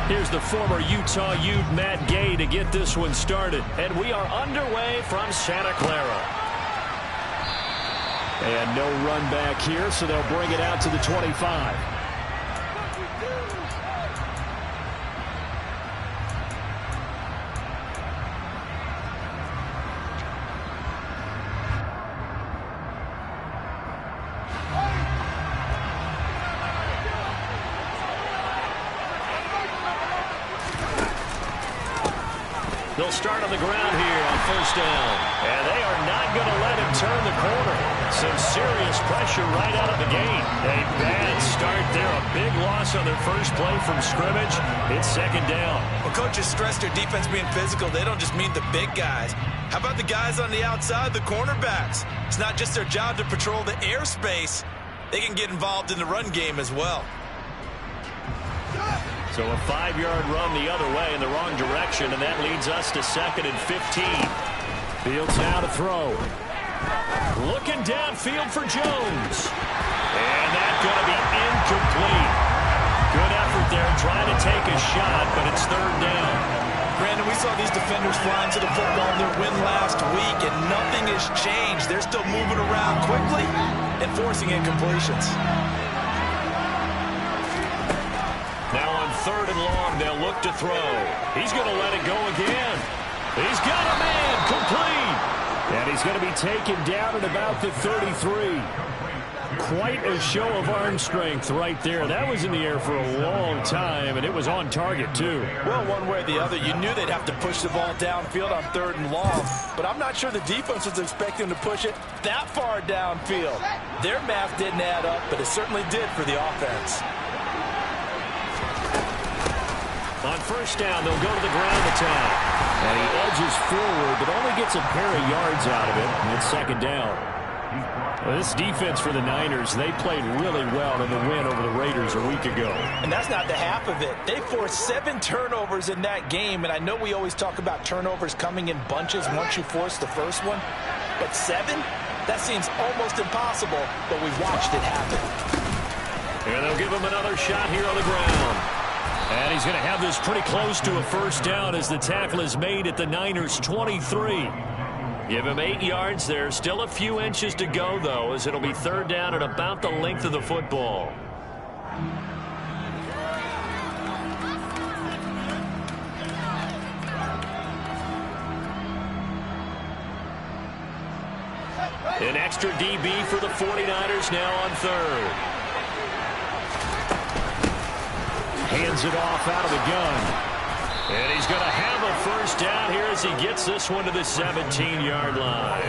Here's the former Utah Ute Matt Gay to get this one started. And we are underway from Santa Clara. And no run back here, so they'll bring it out to the 25. They'll start on the ground here on first down. And they are not going to let him turn the corner. Some serious pressure right out of the gate. A bad start there. A big loss on their first play from scrimmage. It's second down. Well, coaches stress their defense being physical. They don't just mean the big guys. How about the guys on the outside, the cornerbacks? It's not just their job to patrol the airspace. They can get involved in the run game as well. So a 5-yard run the other way in the wrong direction, and that leads us to 2nd and 15. Fields now to throw. Looking downfield for Jones. And that's going to be incomplete. Good effort there trying to take a shot, but it's third down. Brandon, we saw these defenders flying to the football in their win last week, and nothing has changed. They're still moving around quickly and forcing incompletions. Now on 3rd and long, they'll look to throw. He's going to let it go again. He's got a man complete. And he's going to be taken down at about the 33. Quite a show of arm strength right there. That was in the air for a long time, and it was on target, too. Well, one way or the other, you knew they'd have to push the ball downfield on 3rd and long, but I'm not sure the defense was expecting to push it that far downfield. Their math didn't add up, but it certainly did for the offense. On first down, they'll go to the ground attack. And he edges forward, but only gets a pair of yards out of it, and it's second down. Well, this defense for the Niners, they played really well in the win over the Raiders a week ago. And that's not the half of it. They forced 7 turnovers in that game, and I know we always talk about turnovers coming in bunches once you force the first one, but 7? That seems almost impossible, but we watched it happen. And they'll give him another shot here on the ground. And he's going to have this pretty close to a first down as the tackle is made at the Niners' 23. Give him 8 yards there. Still a few inches to go, though, as it'll be third down at about the length of the football. An extra DB for the 49ers now on 3rd. Hands it off out of the gun. And he's going to have a first down here as he gets this one to the 17-yard line.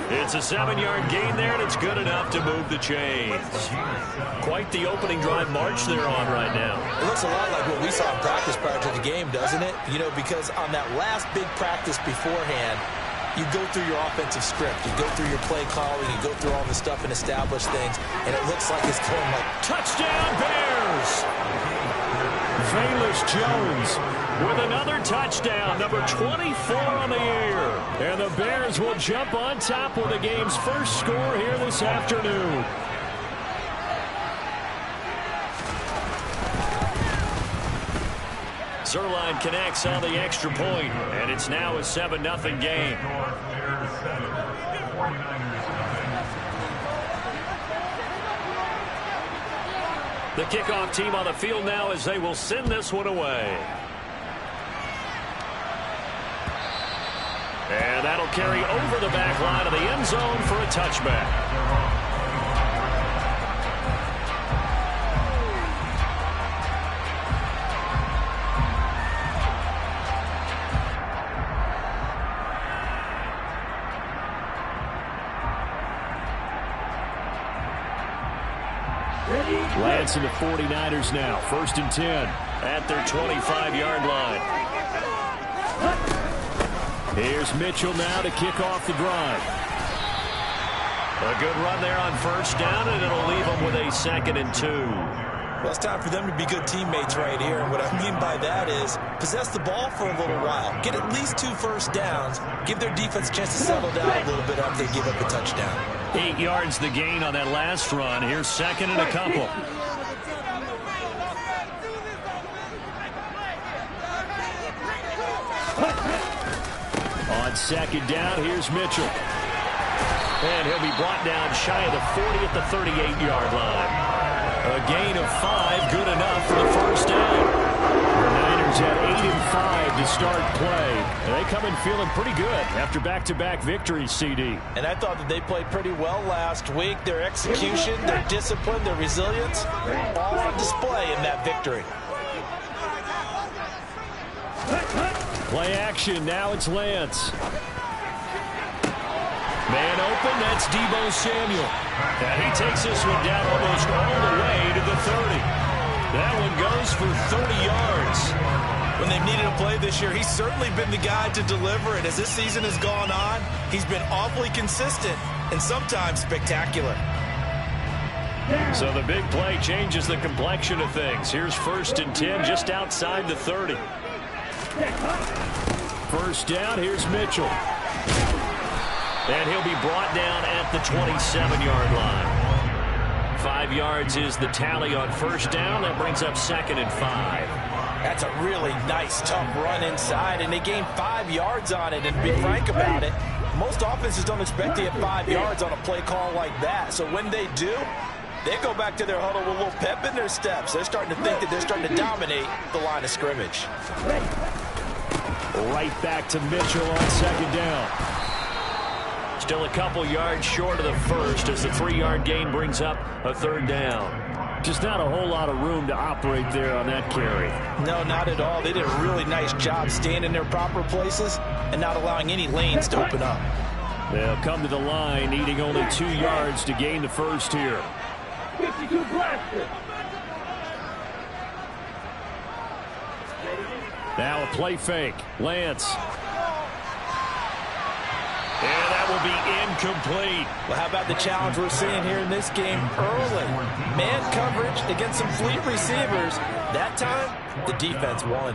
It's a 7-yard gain there, and it's good enough to move the chains. Quite the opening drive march they're on right now. It looks a lot like what we saw in practice prior to the game, doesn't it? You know, because on that last big practice beforehand, you go through your offensive script. You go through your play calling. You go through all the stuff and establish things. And it looks like it's going like... Touchdown, Bears! Velus Jones with another touchdown, number 24 on the year. And the Bears will jump on top with the game's first score here this afternoon. Zuerlein connects on the extra point, and it's now a 7-0 game. The kickoff team on the field now as they will send this one away. And that'll carry over the back line of the end zone for a touchback. Lance and the 49ers now, 1st and 10 at their 25-yard line. Here's Mitchell now to kick off the drive. A good run there on first down, and it'll leave them with a 2nd and 2. Well, it's time for them to be good teammates right here. And what I mean by that is possess the ball for a little while. Get at least 2 first downs. Give their defense a chance to settle down a little bit after they give up a touchdown. 8 yards the gain on that last run. Here's 2nd and a couple. On second down, here's Mitchell. And he'll be brought down shy of the 40 at the 38-yard line. A gain of 5, good enough for the first down. The Niners had 8-5 to start play. And they come in feeling pretty good after back-to-back victories, CD. And I thought that they played pretty well last week. Their execution, their discipline, their resilience, all on display in that victory. Play action, now it's Lance. Man open, that's Deebo Samuel. And he takes this one down almost all the way to the 30. That one goes for 30 yards. When they've needed a play this year, he's certainly been the guy to deliver it. As this season has gone on, he's been awfully consistent and sometimes spectacular. So the big play changes the complexion of things. Here's 1st and 10 just outside the 30. First down, here's Mitchell. And he'll be brought down at the 27-yard line. 5 yards is the tally on first down. That brings up 2nd and 5. That's a really nice, tough run inside, and they gained 5 yards on it. And to be frank about it, most offenses don't expect to get 5 yards on a play call like that. So when they do, they go back to their huddle with a little pep in their steps. They're starting to think that they're starting to dominate the line of scrimmage. Right back to Mitchell on second down. Still a couple yards short of the first as the 3-yard gain brings up a 3rd down. Just not a whole lot of room to operate there on that carry. No, not at all. They did a really nice job staying in their proper places and not allowing any lanes to open up. They'll come to the line needing only 2 yards to gain the first here. 52 blaster. Now a play fake. Lance. And that will be incomplete. Well, how about the challenge we're seeing here in this game early? Man coverage against some fleet receivers. That time, the defense won.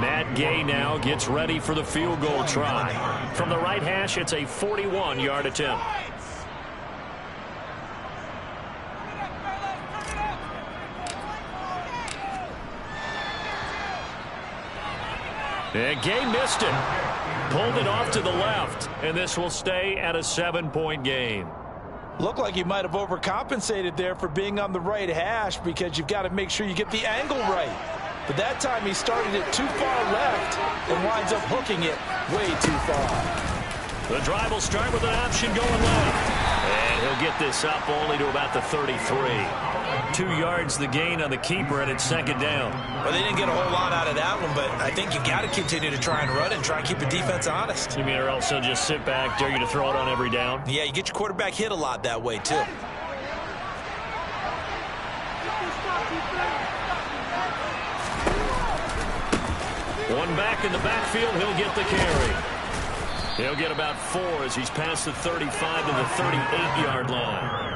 Matt Gay now gets ready for the field goal try. From the right hash, it's a 41-yard attempt. And Gay missed it. Pulled it off to the left. And this will stay at a 7-point game. Looked like you might have overcompensated there for being on the right hash because you've got to make sure you get the angle right. But that time he started it too far left and winds up hooking it way too far. The drive will start with an option going left. And he'll get this up only to about the 33. 2 yards the gain on the keeper, and it's 2nd down. Well, they didn't get a whole lot out of that one, but I think you got to continue to try and run and try and keep the defense honest. You mean or else they'll just sit back, dare you to throw it on every down? Yeah, you get your quarterback hit a lot that way, too. One back in the backfield, he'll get the carry. He'll get about 4 as he's past the 35 to the 38-yard line.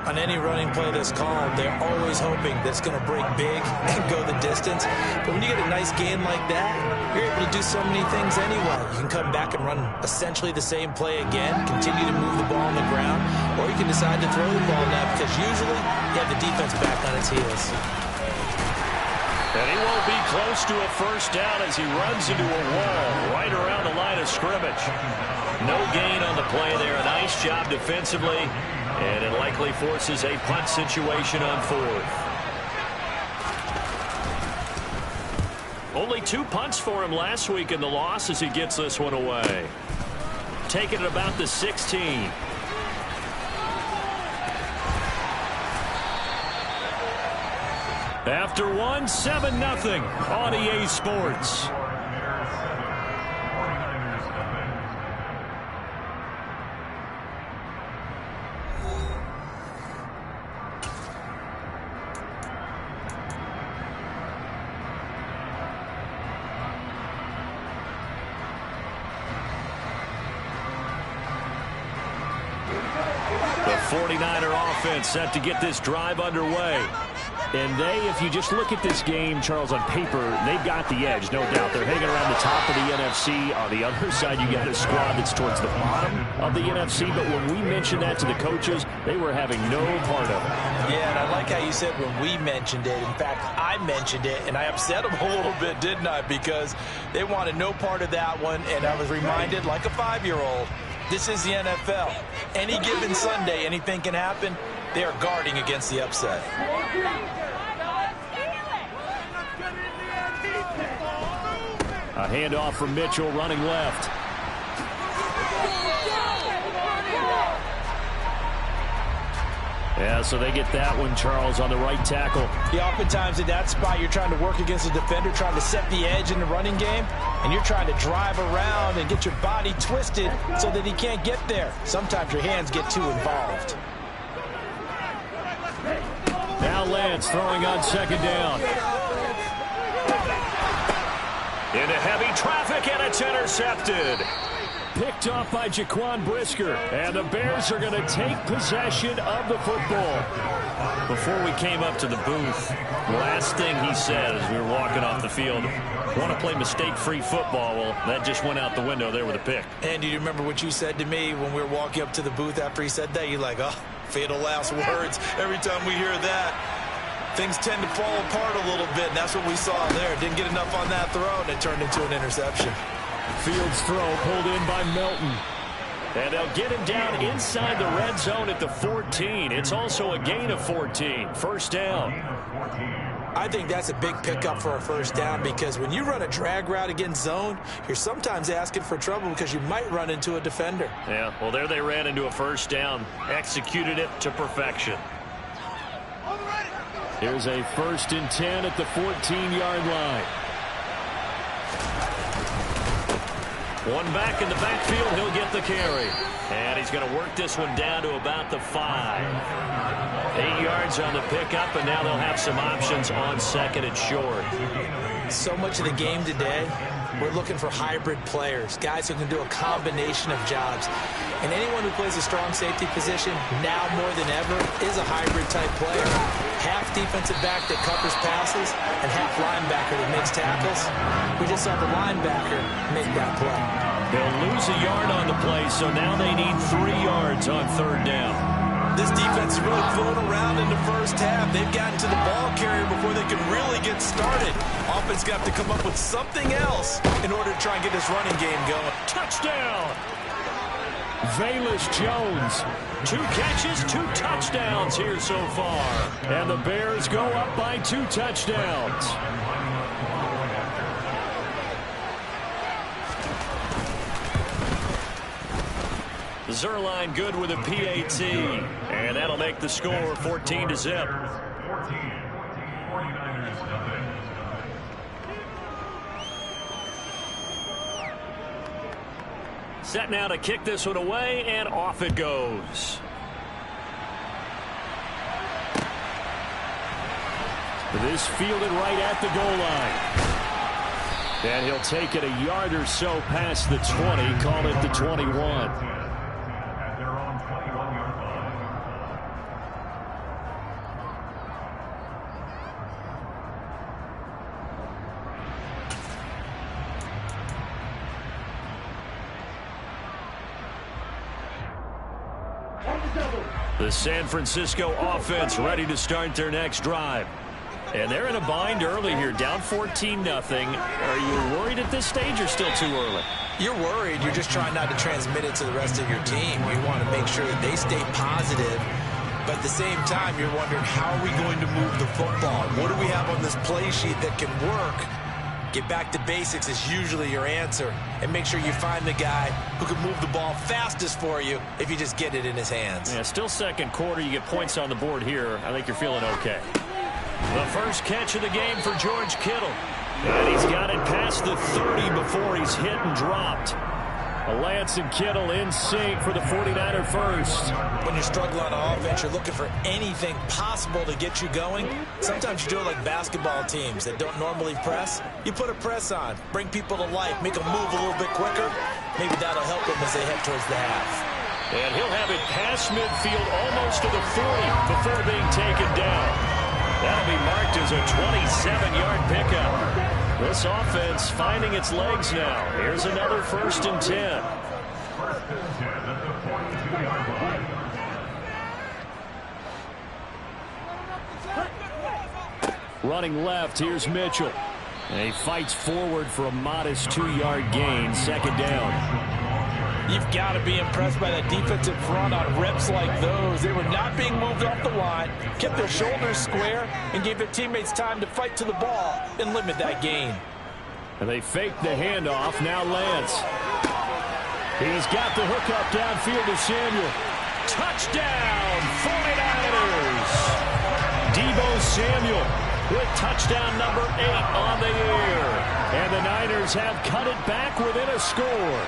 On any running play that's called, they're always hoping that it's going to break big and go the distance. But when you get a nice gain like that, you're able to do so many things anyway. You can come back and run essentially the same play again, continue to move the ball on the ground, or you can decide to throw the ball now because usually you have the defense back on its heels. And he won't be close to a first down as he runs into a wall right around the line of scrimmage. No gain on the play there. A nice job defensively, and it likely forces a punt situation on 4th. Only 2 punts for him last week in the loss as he gets this one away. Taking it about the 16. After one, 7-0 on EA Sports. The 49er offense set to get this drive underway. And they, if you just look at this game, Charles, on paper, they've got the edge, no doubt. They're hanging around the top of the NFC. On the other side, you got a squad that's towards the bottom of the NFC. But when we mentioned that to the coaches, they were having no part of it. Yeah, and I like how you said when we mentioned it. In fact, I mentioned it, and I upset them a little bit, didn't I? Because they wanted no part of that one, and I was reminded, like a 5-year-old, this is the NFL. Any given Sunday, anything can happen. They are guarding against the upset. A handoff from Mitchell running left. Yeah, so they get that one, Charles, on the right tackle. Yeah, oftentimes in that spot, you're trying to work against a defender, trying to set the edge in the running game, and you're trying to drive around and get your body twisted so that he can't get there. Sometimes your hands get too involved. Now Lance throwing on second down. Into heavy traffic, and it's intercepted. Picked off by Jaquan Brisker, and the Bears are going to take possession of the football. Before we came up to the booth, the last thing he said as we were walking off the field, want to play mistake-free football. Well, that just went out the window there with a pick. And do you remember what you said to me when we were walking up to the booth after he said that? You're like, oh, fatal last words. Every time we hear that, things tend to fall apart a little bit, and that's what we saw there. Didn't get enough on that throw, and it turned into an interception. Fields throw pulled in by Melton. And they'll get him down inside the red zone at the 14. It's also a gain of 14. First down. I think that's a big pickup for a first down because when you run a drag route against zone, you're sometimes asking for trouble because you might run into a defender. Yeah, well, there they ran into a first down. Executed it to perfection. Here's a 1st and 10 at the 14-yard line. One back in the backfield, he'll get the carry. And he's going to work this one down to about the 5. 8 yards on the pickup, and now they'll have some options on second and short. So much of the game today, we're looking for hybrid players, guys who can do a combination of jobs. And anyone who plays a strong safety position, now more than ever, is a hybrid-type player. Half defensive back that covers passes and half linebacker that makes tackles. We just saw the linebacker make that play. They'll lose a yard on the play, so now they need 3 yards on 3rd down. This defense is really floating around in the first half. They've gotten to the ball carrier before they can really get started. Offense got to come up with something else in order to try and get this running game going. Touchdown! Velus Jones. 2 catches, 2 touchdowns here so far. And the Bears go up by 2 touchdowns. Zuerlein good with a PAT. And that'll make the score 14-zip. Set now to kick this one away, and off it goes. This fielded right at the goal line. And he'll take it a yard or so past the 20, call it the 21. The San Francisco offense ready to start their next drive. And they're in a bind early here, down 14-0. Are you worried at this stage or still too early? You're worried. You're just trying not to transmit it to the rest of your team. You want to make sure that they stay positive. But at the same time, you're wondering, how are we going to move the football? What do we have on this play sheet that can work? Get back to basics is usually your answer. And make sure you find the guy who can move the ball fastest for you if you just get it in his hands. Yeah, still second quarter. You get points on the board here. I think you're feeling okay. The first catch of the game for George Kittle. And he's got it past the 30 before he's hit and dropped. Lance and Kittle in sync for the 49er first. When you're struggling on offense, you're looking for anything possible to get you going. Sometimes you do it like basketball teams that don't normally press. You put a press on, bring people to life, make them move a little bit quicker. Maybe that'll help them as they head towards the half. And he'll have it past midfield almost to the 40 before being taken down. That'll be marked as a 27-yard pickup. This offense finding its legs now. Here's another 1st and 10. Running left, here's Mitchell. And he fights forward for a modest 2-yard gain, 2nd down. You've got to be impressed by that defensive front on reps like those. They were not being moved off the line, kept their shoulders square, and gave their teammates time to fight to the ball and limit that gain. And they fake the handoff. Now Lance. He's got the hook up downfield to Samuel. Touchdown, 49ers. Deebo Samuel with touchdown number 8 on the year. And the Niners have cut it back within a score.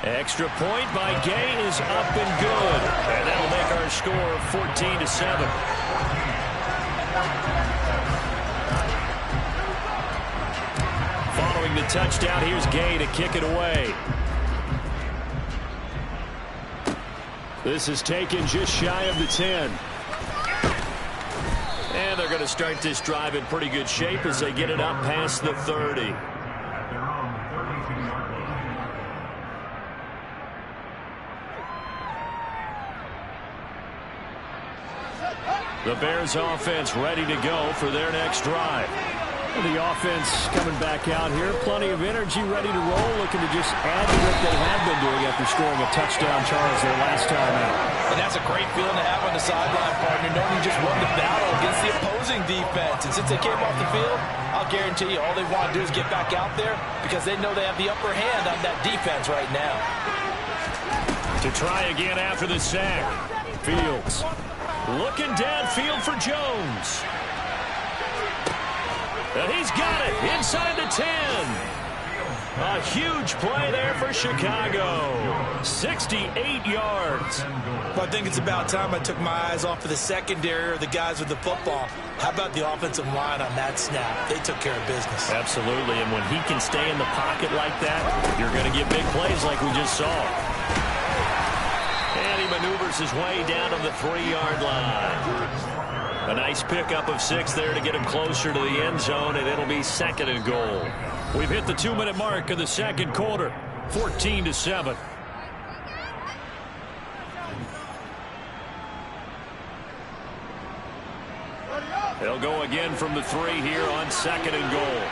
Extra point by Gay is up and good. And that'll make our score 14-7. Following the touchdown, here's Gay to kick it away. This is taken just shy of the 10. And they're going to start this drive in pretty good shape as they get it up past the 30. The Bears offense ready to go for their next drive. The offense coming back out here. Plenty of energy, ready to roll, looking to just add to what they have been doing after scoring a touchdown, Charles, their last time out. And that's a great feeling to have on the sideline, partner, knowing you just won the battle against the opposing defense. And since they came off the field, I'll guarantee you all they want to do is get back out there because they know they have the upper hand on that defense right now. To try again after the sack. Fields. Looking downfield for Jones. And he's got it inside the 10. A huge play there for Chicago. 68 yards. Well, I think it's about time I took my eyes off of the secondary or the guys with the football. How about the offensive line on that snap? They took care of business. Absolutely, and when he can stay in the pocket like that, you're going to get big plays like we just saw. And he maneuvers his way down to the 3-yard line. A nice pickup of 6 there to get him closer to the end zone, and it'll be 2nd and goal. We've hit the 2-minute mark of the 2nd quarter, 14-7. They'll go again from the 3 here on 2nd and goal.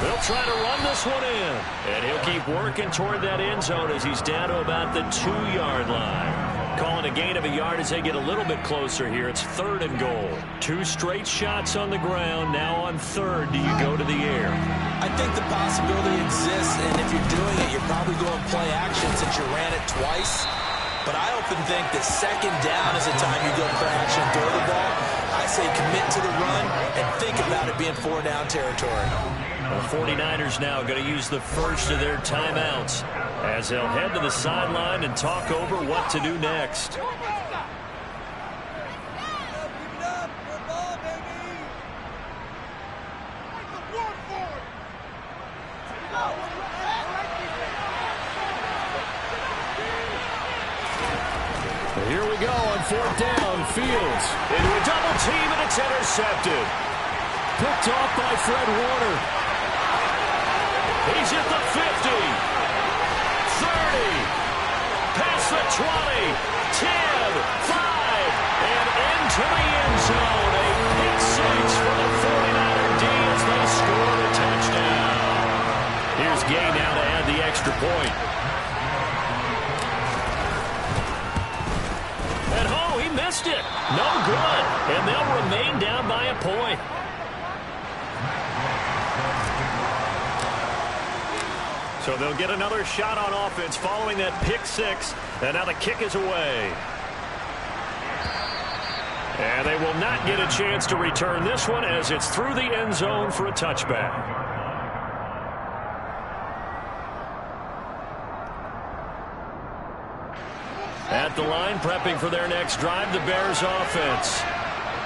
They'll try to run this one in. And he'll keep working toward that end zone as he's down to about the 2-yard line. Calling a gain of a yard as they get a little bit closer here. It's 3rd and goal. 2 straight shots on the ground. Now on 3rd, do you go to the air? I think the possibility exists, and if you're doing it, you're probably going play action since you ran it twice. But I often think that 2nd down is the time you go play action, throw the ball. I say commit to the run and think about it being 4-down territory. The 49ers now going to use the first of their timeouts as they'll head to the sideline and talk over what to do next. Here we go on 4th down. Fields into a double team, and it's intercepted. Picked off by Fred Warner. He's at the 50, 30, past the 20, 10, 5, and into the end zone. A pick 6 for the 49er D as they score the touchdown. Here's Gay now to add the extra point. And oh, he missed it. No good. And they'll remain down by a point. So they'll get another shot on offense following that pick 6. And now the kick is away. And they will not get a chance to return this one as it's through the end zone for a touchback. At the line, prepping for their next drive, the Bears offense.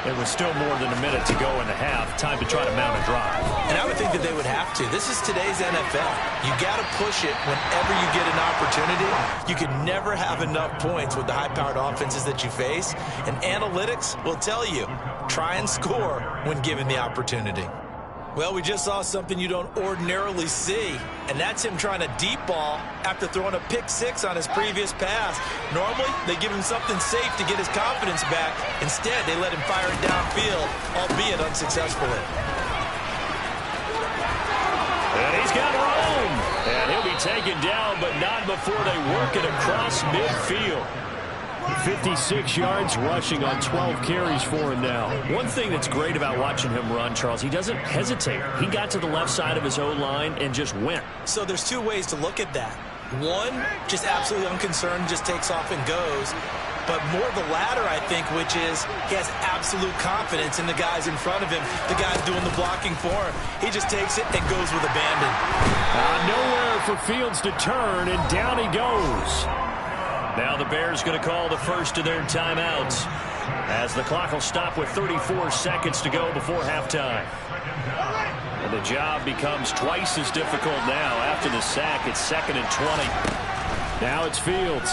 It was still more than a minute to go in the half. Time to try to mount a drive. And I would think that they would have to. This is today's NFL. You got to push it whenever you get an opportunity. You can never have enough points with the high-powered offenses that you face. And analytics will tell you, try and score when given the opportunity. Well, we just saw something you don't ordinarily see, and that's him trying to deep ball after throwing a pick six on his previous pass. Normally, they give him something safe to get his confidence back. Instead, they let him fire it downfield, albeit unsuccessfully. And he's got room. And he'll be taken down, but not before they work it across midfield. 56 yards rushing on 12 carries for him now. One thing that's great about watching him run, Charles, he doesn't hesitate. He got to the left side of his O-line and just went. So there's two ways to look at that. One, just absolutely unconcerned, just takes off and goes. But more the latter, I think, which is he has absolute confidence in the guys in front of him, the guys doing the blocking for him. He just takes it and goes with abandon. Nowhere for Fields to turn, and down he goes. Now the Bears going to call the first of their timeouts as the clock will stop with 34 seconds to go before halftime. And the job becomes twice as difficult now after the sack. It's 2nd and 20. Now it's Fields.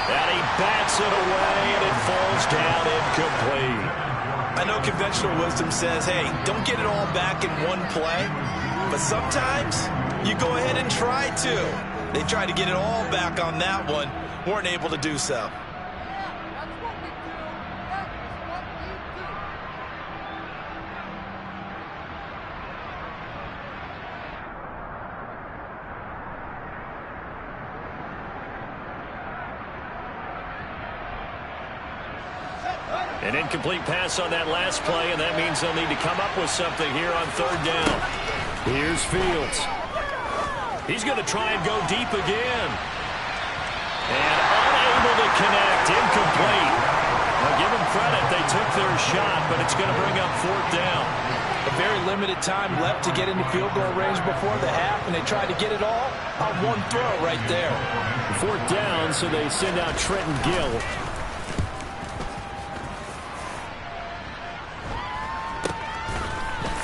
And he bats it away, and it falls down incomplete. I know conventional wisdom says, hey, don't get it all back in one play. But sometimes you go ahead and try to. They tried to get it all back on that one. Weren't able to do so. An incomplete pass on that last play, and that means they'll need to come up with something here on 3rd down. Here's Fields. He's going to try and go deep again. And unable to connect. Incomplete. Well, give them credit. They took their shot, but it's going to bring up 4th down. A very limited time left to get into field goal range before the half, and they tried to get it all on one throw right there. 4th down, so they send out Trenton Gill.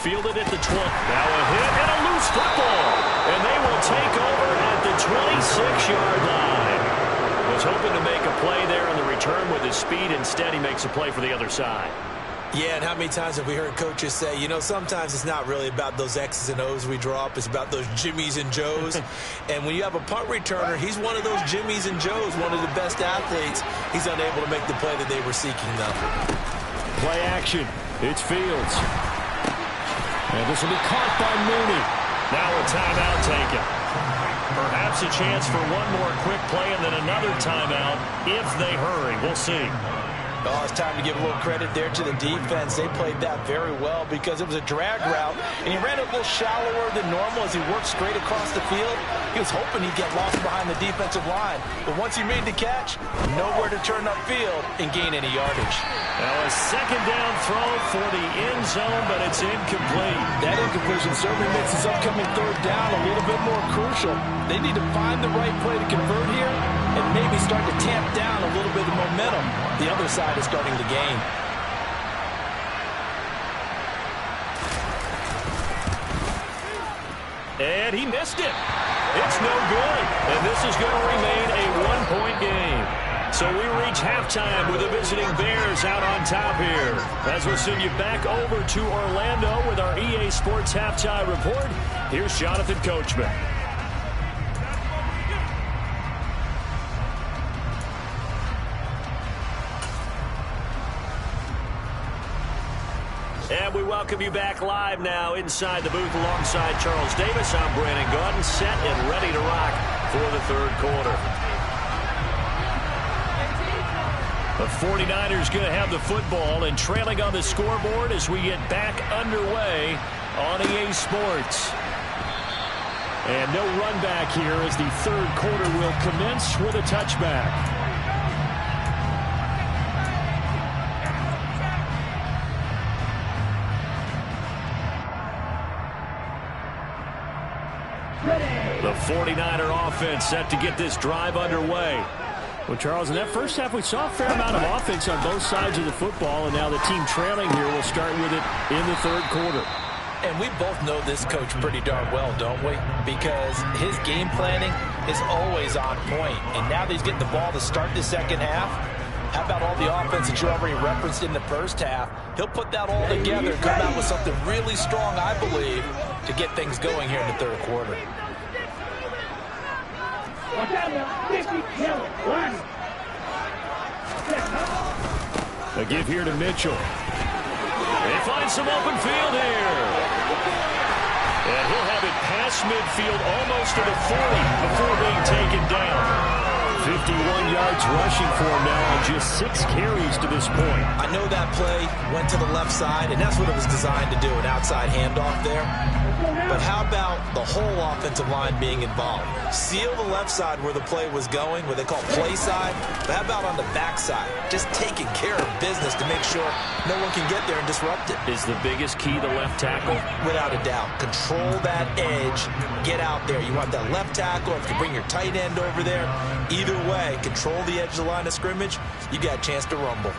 Fielded at the 20. Now a hit and a loose football. And they will take over at the 26-yard line. Was hoping to make a play there on the return with his speed. Instead, he makes a play for the other side. Yeah, and how many times have we heard coaches say, you know, sometimes it's not really about those X's and O's we draw up. It's about those Jimmies and Joes. And when you have a punt returner, he's one of those Jimmies and Joes, one of the best athletes. He's unable to make the play that they were seeking, though. Play action. It's Fields. And this will be caught by Mooney. Now a timeout taken. Perhaps a chance for one more quick play and then another timeout if they hurry. We'll see. Oh, it's time to give a little credit there to the defense. They played that very well because it was a drag route, and he ran it a little shallower than normal as he worked straight across the field. He was hoping he'd get lost behind the defensive line, but once he made the catch, nowhere to turn upfield and gain any yardage. Now a 2nd down throw for the end zone, but it's incomplete. That incompletion certainly makes this upcoming 3rd down a little bit more crucial. They need to find the right play to convert here and maybe start to tamp down a little bit of momentum the other side is starting to gain. And he missed it. It's no good. And this is going to remain a 1-point game. So we reach halftime with the visiting Bears out on top here. As we'll send you back over to Orlando with our EA Sports Halftime Report, here's Jonathan Coachman. And we welcome you back live now inside the booth alongside Charles Davis. I'm Brandon Gaudin, set and ready to rock for the 3rd quarter. The 49ers going to have the football and trailing on the scoreboard as we get back underway on EA Sports. And no run back here as the 3rd quarter will commence with a touchback. The 49er offense set to get this drive underway. Well, Charles, in that first half, we saw a fair amount of offense on both sides of the football, and now the team trailing here will start with it in the third quarter. And we both know this coach pretty darn well, don't we? Because his game planning is always on point. And now that he's getting the ball to start the second half, how about all the offense that you already referenced in the first half? He'll put that all together and come out with something really strong, I believe, to get things going here in the third quarter. A give here to Mitchell. They find some open field here. And he'll have it past midfield almost to the 40 before being taken down. 51 yards rushing for him now on just 6 carries to this point. I know that play went to the left side, and that's what it was designed to do, an outside handoff there. But how about the whole offensive line being involved? Seal the left side where the play was going, what they call play side. But how about on the back side? Just taking care of business to make sure no one can get there and disrupt it. Is the biggest key the left tackle? Without a doubt. Control that edge. Get out there. You want that left tackle. If you bring your tight end over there, either way, control the edge of the line of scrimmage, you got a chance to rumble.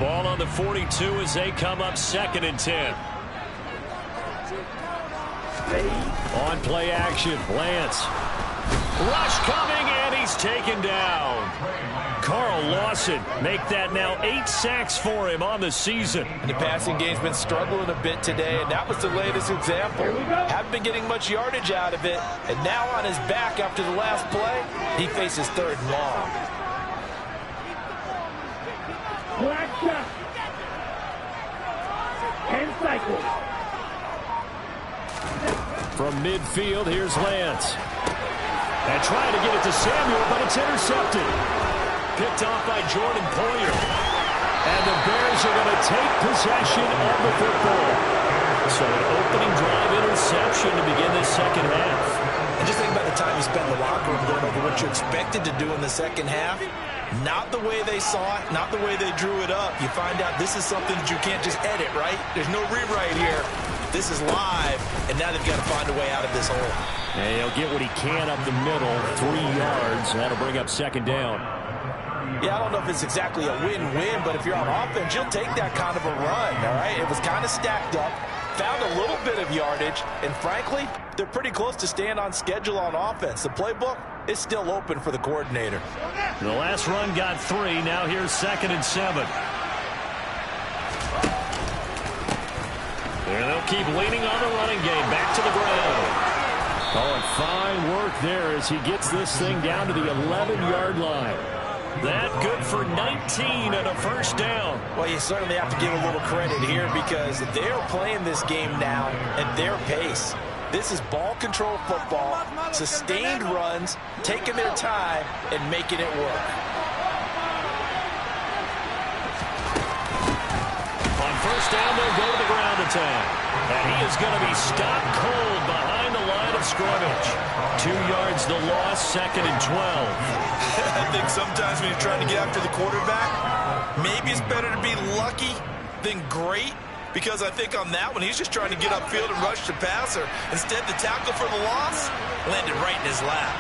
Ball on the 42 as they come up 2nd and 10. On play action, Lance. Rush coming, and he's taken down. Carl Lawson make that now 8 sacks for him on the season. And the passing game's been struggling a bit today, and that was the latest example. Haven't been getting much yardage out of it, and now on his back after the last play, he faces 3rd and long. Black shot. 10 cycles. From midfield, here's Lance. And trying to get it to Samuel, but it's intercepted. Picked off by Jordan Poyer. And the Bears are going to take possession of the football. So an opening drive interception to begin this second half. And just think about the time you spent in the locker room going over what you expected to do in the second half. Not the way they saw it, not the way they drew it up. You find out this is something that you can't just edit, right? There's no rewrite here. This is live, and now they've got to find a way out of this hole. And he'll get what he can up the middle, 3 yards. That'll bring up 2nd down. Yeah, I don't know if it's exactly a win-win, but if you're on offense, you'll take that kind of a run, all right? It was kind of stacked up, found a little bit of yardage, and frankly, they're pretty close to staying on schedule on offense. The playbook is still open for the coordinator. The last run got 3. Now here's 2nd and 7. And they'll keep leaning on the running game. Back to the ground. Oh, and fine work there as he gets this thing down to the 11-yard line. That good for 19 and a 1st down. Well, you certainly have to give a little credit here because they're playing this game now at their pace. This is ball control football, sustained runs, taking their time, and making it work. On 1st down, they'll go to the ground attack. And he is going to be stopped cold behind the line of scrimmage. 2 yards the loss, 2nd and 12. I think sometimes when you're trying to get after the quarterback, maybe it's better to be lucky than great. Because I think on that one, he's just trying to get upfield and rush the passer. Instead, the tackle for the loss landed right in his lap.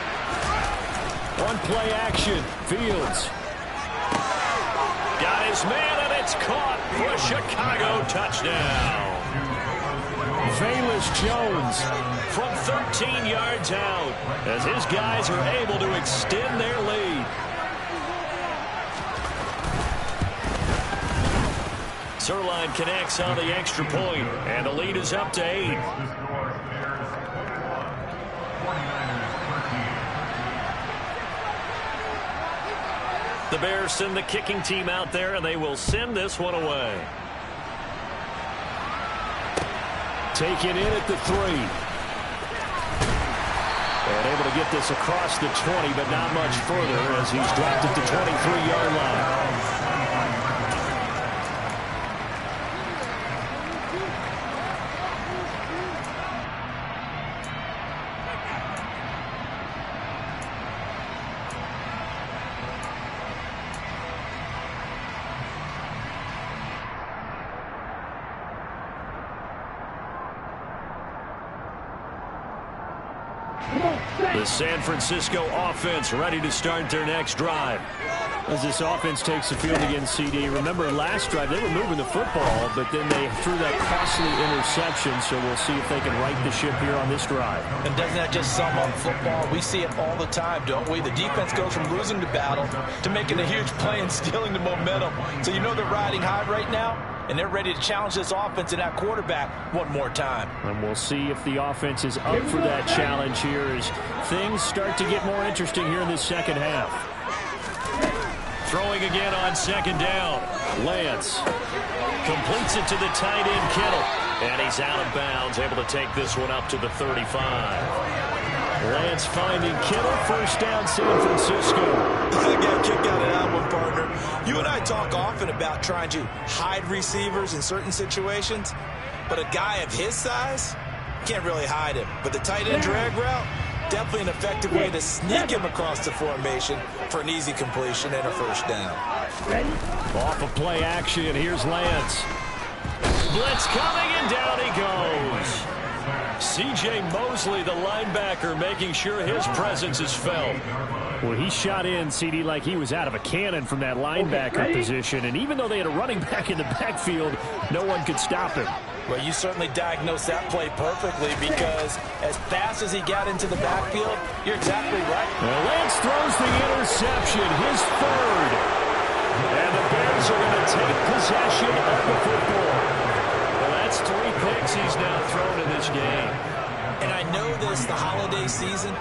On play action, Fields. Got his man, and it's caught for a Chicago touchdown. Velus Jones from 13 yards out as his guys are able to extend their lead. Zuerlein connects on the extra point, and the lead is up to 8. The Bears send the kicking team out there, and they will send this one away. Taken in at the 3. And able to get this across the 20, but not much further as he's dropped at the 23-yard line. Come on, set. The San Francisco offense ready to start their next drive. As this offense takes the field against CD, remember last drive they were moving the football, but then they threw that costly interception, so we'll see if they can right the ship here on this drive. And doesn't that just sum up football? We see it all the time, don't we? The defense goes from losing the battle to making a huge play and stealing the momentum. So you know they're riding high right now, and they're ready to challenge this offense and that quarterback one more time. And we'll see if the offense is up for that challenge here as things start to get more interesting here in this second half. Throwing again on second down. Lance completes it to the tight end, Kittle. And he's out of bounds, able to take this one up to the 35. Lance finding Kittle, first down, San Francisco. I got a kick out of that one, partner. You and I talk often about trying to hide receivers in certain situations, but a guy of his size can't really hide him. But the tight end drag route, definitely an effective way to sneak him across the formation for an easy completion and a first down. Off of play action, here's Lance. Blitz coming, and down he goes. C.J. Mosley, the linebacker, making sure his presence is felt. Well, he shot in, CD, like he was out of a cannon from that linebacker position. And even though they had a running back in the backfield, no one could stop him. Well, you certainly diagnosed that play perfectly because as fast as he got into the backfield, you're exactly right. Well, Lance throws the interception, his third. And the Bears are going to take possession of the football. Well, that's 3 picks he's now thrown in this game. And I know this, the holiday season,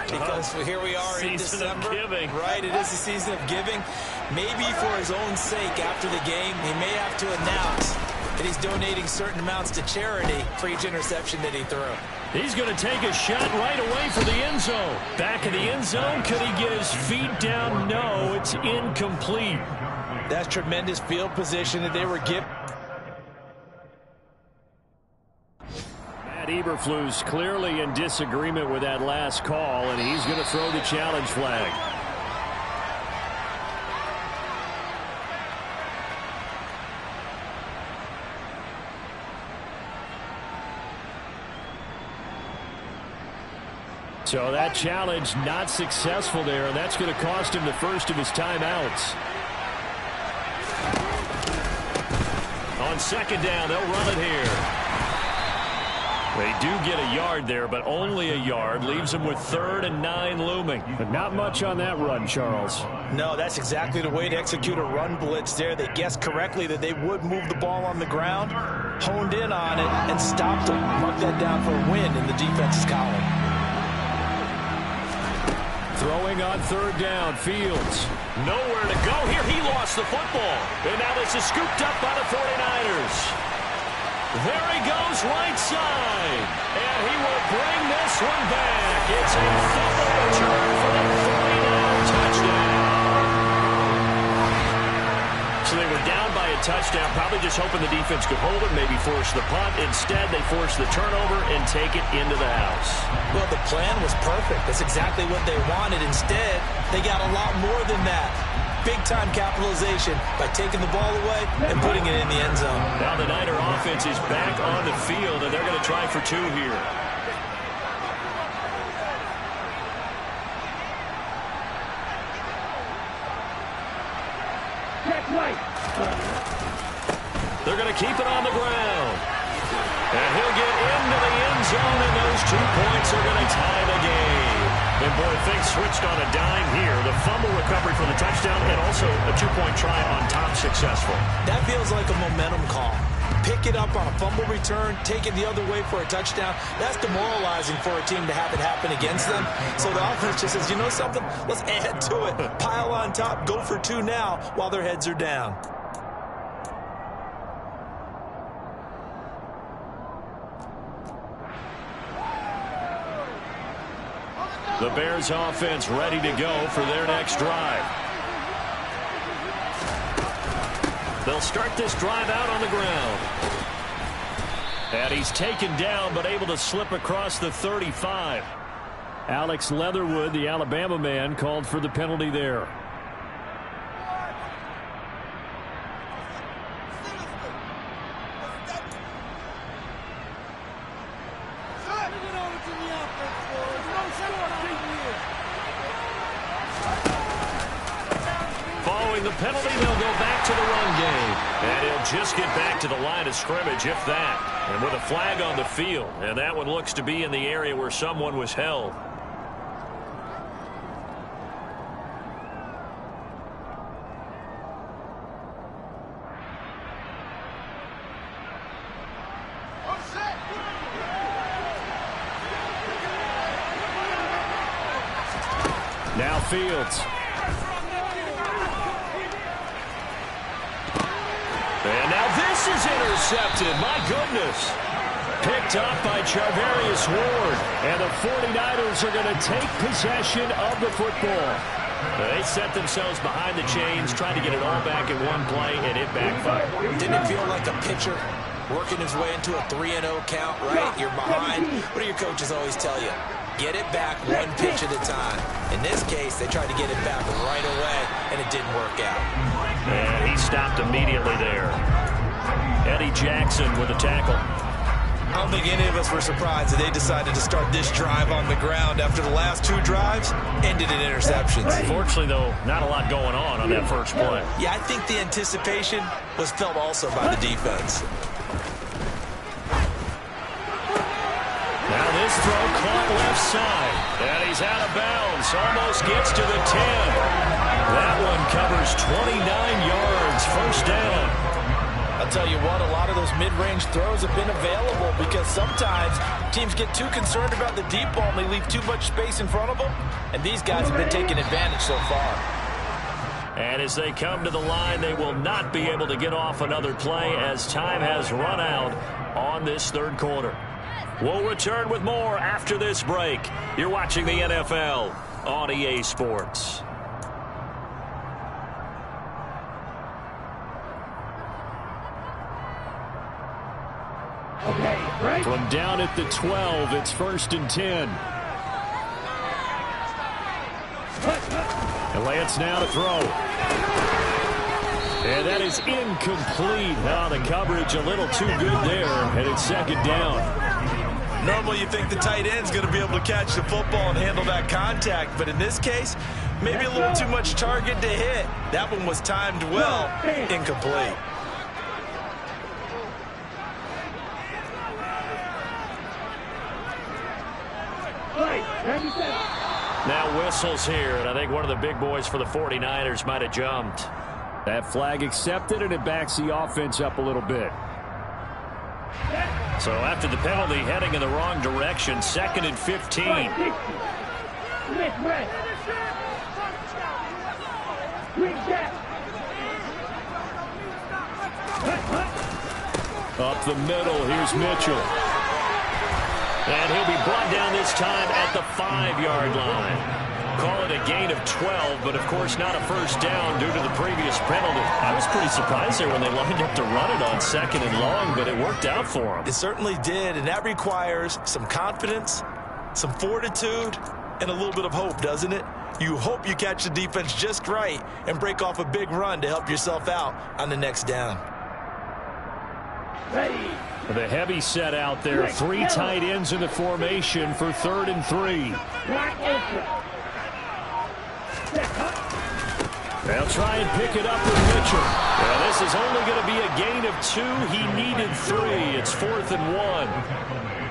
because here we are in December. Season of giving. Right, it is the season of giving. Maybe for his own sake after the game, he may have to announce that he's donating certain amounts to charity for each interception that he threw. He's going to take a shot right away for the end zone. Back in the end zone, could he get his feet down? No, it's incomplete. That's tremendous field position that they were given. Matt Eberflus clearly in disagreement with that last call, and he's going to throw the challenge flag. So that challenge not successful there, and that's going to cost him the first of his timeouts. On second down, they'll run it here. They do get a yard there, but only a yard. Leaves them with 3rd and 9 looming. But not much on that run, Charles. No, that's exactly the way to execute a run blitz there. They guessed correctly that they would move the ball on the ground, honed in on it, and stopped them. Mark that down for a win in the defense's column. Throwing on 3rd down, Fields. Nowhere to go here. He lost the football. And now this is scooped up by the 49ers. There he goes, right side. And he will bring this one back. It's a fumble return for the 49 touchdown. So they were down by a touchdown, probably just hoping the defense could hold it, maybe force the punt. Instead, they force the turnover and take it into the house. Well, the plan was perfect. That's exactly what they wanted. Instead, they got a lot more than that. Big-time capitalization by taking the ball away and putting it in the end zone. Now the Niner offense is back on the field, and they're going to try for 2 here. They're going to keep it on the ground. And he'll get into the end zone, and those 2 points are going to tie the game. And, boy, things switched on a dime here. The fumble recovery for the touchdown and also a 2-point try on top successful. That feels like a momentum call. Pick it up on a fumble return, take it the other way for a touchdown. That's demoralizing for a team to have it happen against them. So the offense just says, you know something? Let's add to it. Pile on top, go for 2 now while their heads are down. The Bears offense ready to go for their next drive. They'll start this drive out on the ground. And he's taken down but able to slip across the 35. Alex Leatherwood, the Alabama man, called for the penalty there. Following the penalty, they'll go back to the run game. And he'll just get back to the line of scrimmage, if that. And with a flag on the field. And that one looks to be in the area where someone was held. Now Fields. And now this is intercepted. My goodness. Picked up by Charvarius Ward. And the 49ers are going to take possession of the football. They set themselves behind the chains, trying to get it all back in one play, and it backfired. Didn't it feel like a pitcher working his way into a 3-0 count, right? You're behind. What do your coaches always tell you? Get it back one pitch at a time. In this case, they tried to get it back right away, and it didn't work out. And he stopped immediately there. Eddie Jackson with the tackle. I don't think any of us were surprised that they decided to start this drive on the ground after the last two drives ended in interceptions. Unfortunately, though, not a lot going on that first play. Yeah, I think the anticipation was felt also by the defense. Now this throw caught left side. And he's out of bounds. Almost gets to the 10. That one covers 29 yards. First down. I'll tell you what, a lot of those mid-range throws have been available because sometimes teams get too concerned about the deep ball and they leave too much space in front of them. And these guys have been taking advantage so far. And as they come to the line, they will not be able to get off another play as time has run out on this third quarter. We'll return with more after this break. You're watching the NFL on EA Sports. Okay, right? From down at the 12, it's 1st and 10. And Lance now to throw. And that is incomplete. Now the coverage a little too good there, and it's 2nd down. Normally you think the tight end's going to be able to catch the football and handle that contact, but in this case, maybe a little too much target to hit. That one was timed well, incomplete. Now whistles here, and I think one of the big boys for the 49ers might have jumped. That flag accepted, and it backs the offense up a little bit. So after the penalty, heading in the wrong direction, 2nd and 15. Up the middle, here's Mitchell. And he'll be brought down this time at the 5-yard line. Call it a gain of 12, but of course not a first down due to the previous penalty. I was pretty surprised there when they lined up to run it on 2nd and long, but it worked out for them. It certainly did, and that requires some confidence, some fortitude, and a little bit of hope, doesn't it? You hope you catch the defense just right and break off a big run to help yourself out on the next down. Ready. The heavy set out there. 3 tight ends in the formation for 3rd and 3. They'll try and pick it up with Mitchell. Well, this is only going to be a gain of 2. He needed 3. It's 4th and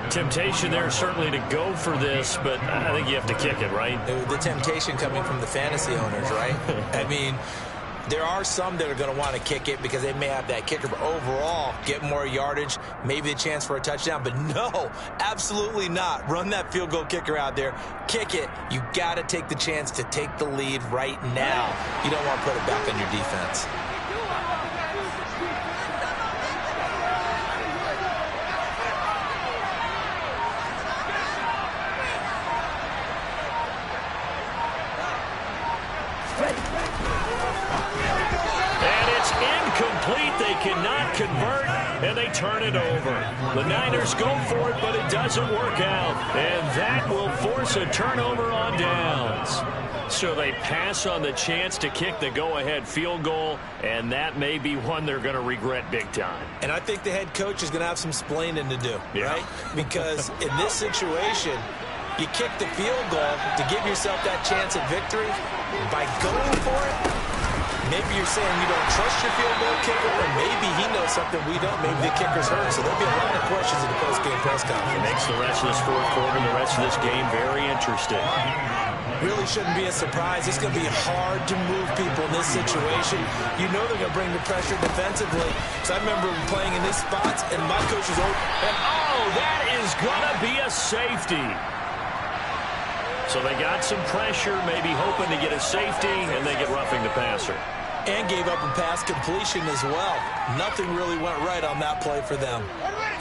1. Temptation there certainly to go for this, but I think you have to kick it, right? The temptation coming from the fantasy owners, right? I mean, there are some that are going to want to kick it because they may have that kicker, but overall, get more yardage, maybe a chance for a touchdown. But no, absolutely not. Run that field goal kicker out there. Kick it. You got to take the chance to take the lead right now. You don't want to put it back on your defense. Incomplete. They cannot convert, and they turn it over. The Niners go for it, but it doesn't work out, and that will force a turnover on downs. So they pass on the chance to kick the go-ahead field goal, and that may be one they're going to regret big time. And I think the head coach is going to have some splaining to do, right? Because in this situation, you kick the field goal to give yourself that chance at victory. By going for it, Maybe you're saying you don't trust your field goal kicker, or maybe he knows something we don't. Maybe the kicker's hurt. So there'll be a lot of questions in the post-game press conference. It makes the rest of this fourth quarter and the rest of this game very interesting. Really shouldn't be a surprise. It's going to be hard to move people in this situation. You know they're going to bring the pressure defensively. So I remember playing in these spots, and my coach was over. And oh, that is going to be a safety. So they got some pressure, maybe hoping to get a safety, and they get roughing the passer. And gave up a pass completion as well. Nothing really went right on that play for them.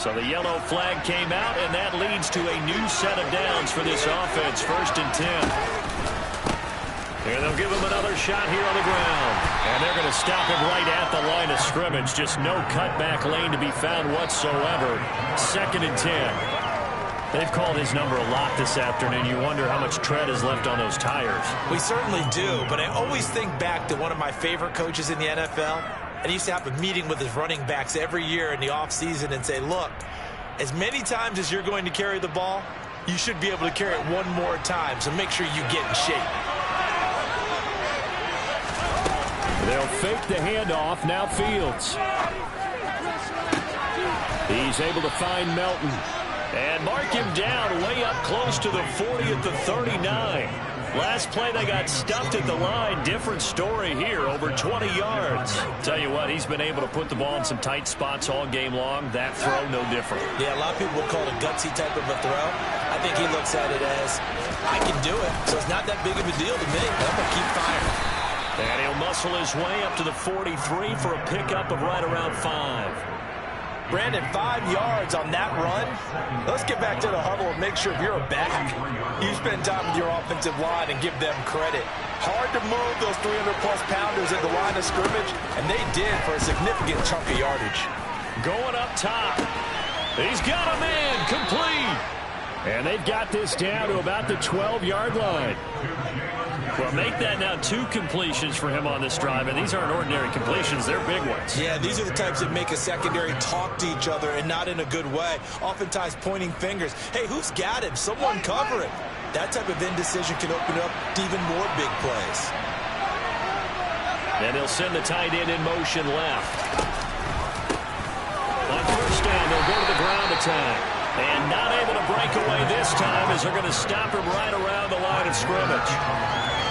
So the yellow flag came out, and that leads to a new set of downs for this offense. 1st and 10. And they'll give him another shot here on the ground. And they're going to stop him right at the line of scrimmage. Just no cutback lane to be found whatsoever. 2nd and 10. They've called his number a lot this afternoon. You wonder how much tread is left on those tires. We certainly do, but I always think back to one of my favorite coaches in the NFL. And he used to have a meeting with his running backs every year in the offseason and say, look, as many times as you're going to carry the ball, you should be able to carry it one more time, so make sure you get in shape. They'll fake the handoff. Now Fields. He's able to find Melton. And mark him down way up close to the 40 at the 39. Last play, they got stuffed at the line. Different story here, over 20 yards. Tell you what, he's been able to put the ball in some tight spots all game long. That throw, no different. Yeah, a lot of people would call it a gutsy type of a throw. I think he looks at it as, I can do it, so it's not that big of a deal to me. I'm going to keep firing. And he'll muscle his way up to the 43 for a pickup of right around 5. Brandon, 5 yards on that run. Let's get back to the huddle and make sure if you're a back, you spend time with your offensive line and give them credit. Hard to move those 300-plus pounders at the line of scrimmage, and they did for a significant chunk of yardage. Going up top. He's got a man, complete. And they've got this down to about the 12-yard line. Well, make that now 2 completions for him on this drive, and these aren't ordinary completions. They're big ones. Yeah, these are the types that make a secondary talk to each other and not in a good way. Oftentimes pointing fingers. Hey, who's got him? Someone cover him. That type of indecision can open up to even more big plays. And they'll send the tight end in motion left. On 1st down, they'll go to the ground attack. And not able to break away this time as they're going to stop him right around the line of scrimmage.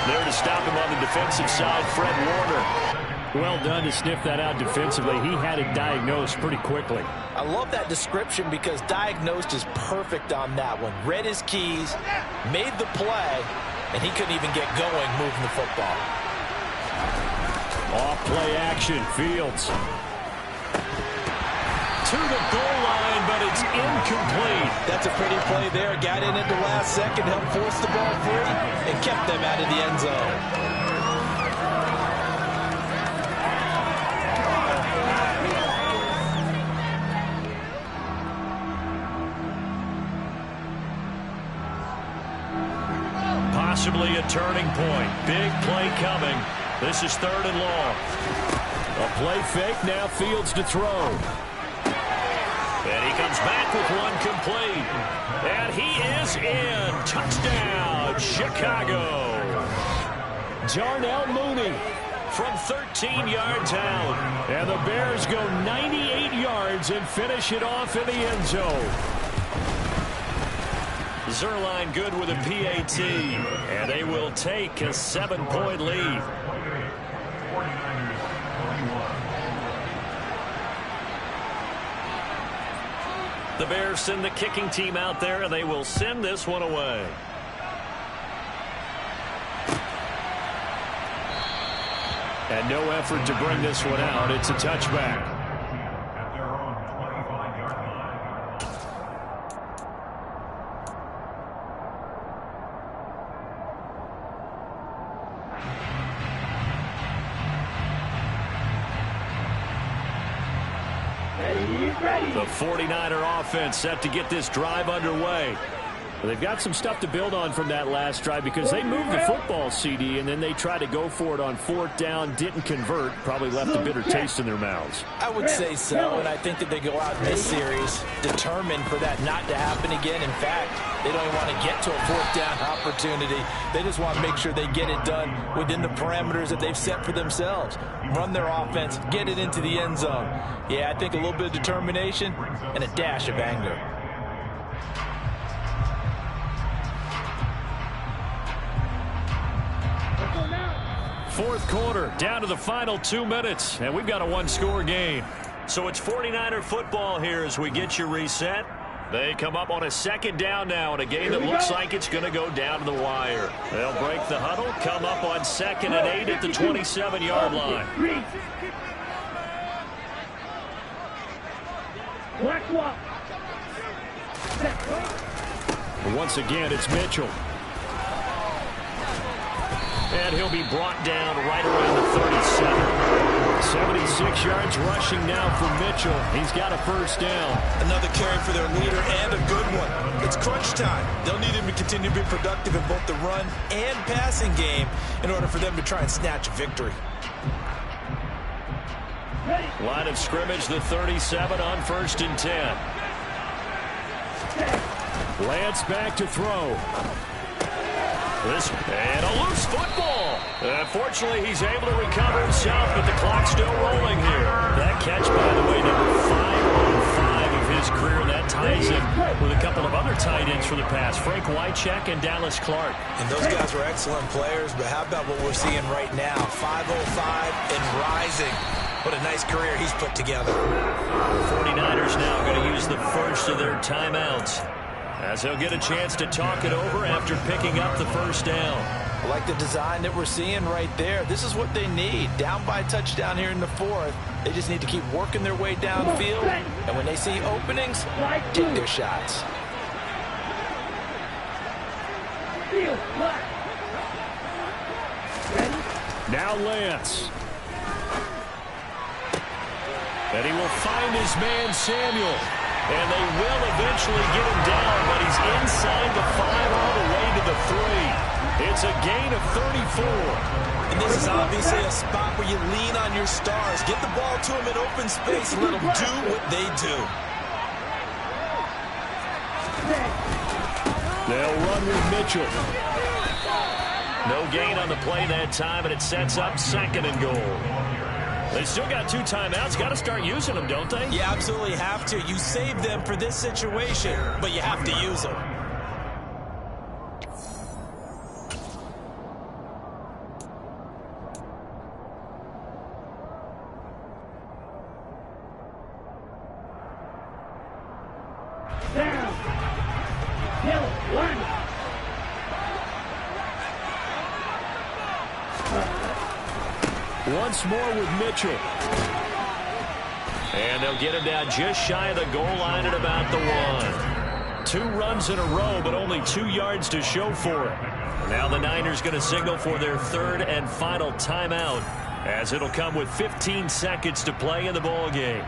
There to stop him on the defensive side, Fred Warner. Well done to sniff that out defensively. He had it diagnosed pretty quickly. I love that description because diagnosed is perfect on that one. Read his keys, made the play, and he couldn't even get going moving the football. Off play action, Fields. To the goal line, but it's incomplete. That's a pretty play there. Got in at the last second, helped force the ball free, and kept them out of the end zone. Possibly a turning point. Big play coming. This is 3rd and long. A play fake, now Fields to throw. And he comes back with one complete. And he is in. Touchdown, Chicago. Darnell Mooney from 13 yards out. And the Bears go 98 yards and finish it off in the end zone. Zuerlein good with a PAT. And they will take a 7-point lead. The Bears send the kicking team out there, and they will send this one away. And no effort to bring this one out. It's a touchback. The 49er offense set to get this drive underway. Well, they've got some stuff to build on from that last drive because they moved the football, CD, and then they tried to go for it on 4th down, didn't convert, probably left a bitter taste in their mouths. I would say so, and I think that they go out in this series determined for that not to happen again. In fact, They don't even want to get to a fourth down opportunity. They just want to make sure they get it done within the parameters that they've set for themselves. Run their offense, get it into the end zone. Yeah, I think a little bit of determination and a dash of anger. Fourth quarter, down to the final 2 minutes, and we've got a one-score game. So it's 49er football here as we get you reset. They come up on a second down now in a game that looks like it's going to go down to the wire. They'll break the huddle, come up on 2nd and 8 at the 27-yard line. Once again, it's Mitchell. And he'll be brought down right around the 37. 76 yards rushing now for Mitchell. He's got a first down. Another carry for their leader and a good one. It's crunch time. They'll need him to continue to be productive in both the run and passing game in order for them to try and snatch a victory. Line of scrimmage, the 37 on 1st and 10. Lance back to throw. And a loose football. Fortunately, he's able to recover himself, but the clock's still rolling here. That catch, by the way, number 5 on 5 of his career. That ties him with a couple of other tight ends for the pass, Frank Wycheck and Dallas Clark. And those guys were excellent players, but how about what we're seeing right now? 505 and rising. What a nice career he's put together. The 49ers now going to use the first of their timeouts, as he'll get a chance to talk it over after picking up the first down. I like the design that we're seeing right there. This is what they need. Down by a touchdown here in the 4th. They just need to keep working their way downfield. And when they see openings, take their shots. Now Lance. And he will find his man Samuel. And they will eventually get him down, but he's inside the 5 all the way to the 3. It's a gain of 34. And this is obviously a spot where you lean on your stars. Get the ball to them in open space and let them do what they do. They'll run with Mitchell. No gain on the play that time, and it sets up 2nd and goal. They still got 2 timeouts. Got to start using them, don't they? You absolutely have to. You save them for this situation, but you have to use them. Down. Hill, 1. Once more with Mitchell. And they'll get him down just shy of the goal line at about the 1. 2 runs in a row, but only 2 yards to show for it. Now the Niners going to signal for their 3rd and final timeout, as it'll come with 15 seconds to play in the ball game.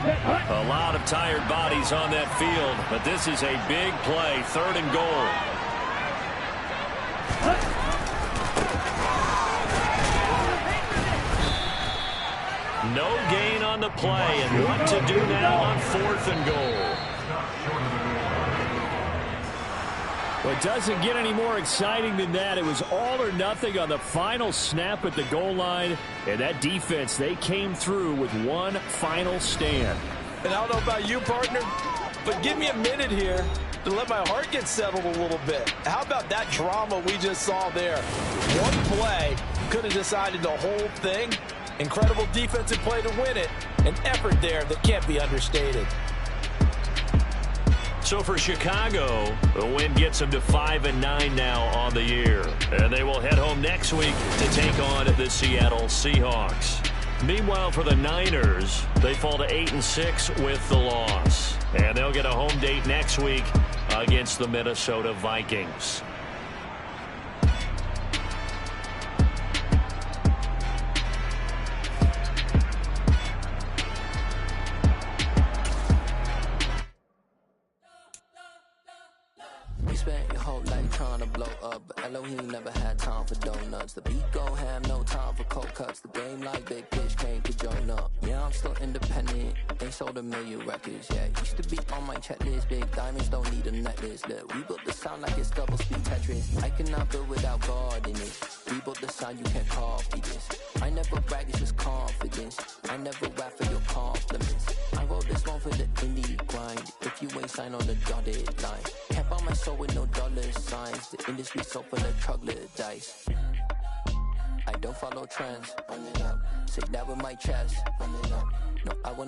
A lot of tired bodies on that field, but this is a big play, 3rd and goal. No gain on the play, and what to do now on 4th and goal. Well, it doesn't get any more exciting than that. It was all or nothing on the final snap at the goal line, and that defense, they came through with one final stand. And I don't know about you, partner, but give me a minute here to let my heart get settled a little bit. How about that drama we just saw there? One play could have decided the whole thing. Incredible defensive play to win it. An effort there that can't be understated. So for Chicago, the win gets them to 5-9 now on the year. And they will head home next week to take on the Seattle Seahawks. Meanwhile, for the Niners, they fall to 8-6 with the loss. And they'll get a home date next week against the Minnesota Vikings. You spent your whole life trying to blow up, but Elohim never had time for donuts. The beat go ham, no time for cold cuts. The game like Big Pitch came to join up. Yeah, I'm still independent, ain't sold a million records yet. Used to be on my checklist, big diamonds don't need a necklace. Look, we built the sound like it's double speed Tetris. I cannot build without God in it. We built the sound, you can't copy this. I never brag, it's just confidence. I never rap for your compliments. I wrote this one for the indie grind. If you ain't signed on the dotted line, can't buy my soul with no dollar signs. The industry so full of troglodytes. I don't follow trends. Run it up. Say that with my chest. Run it up. No, I will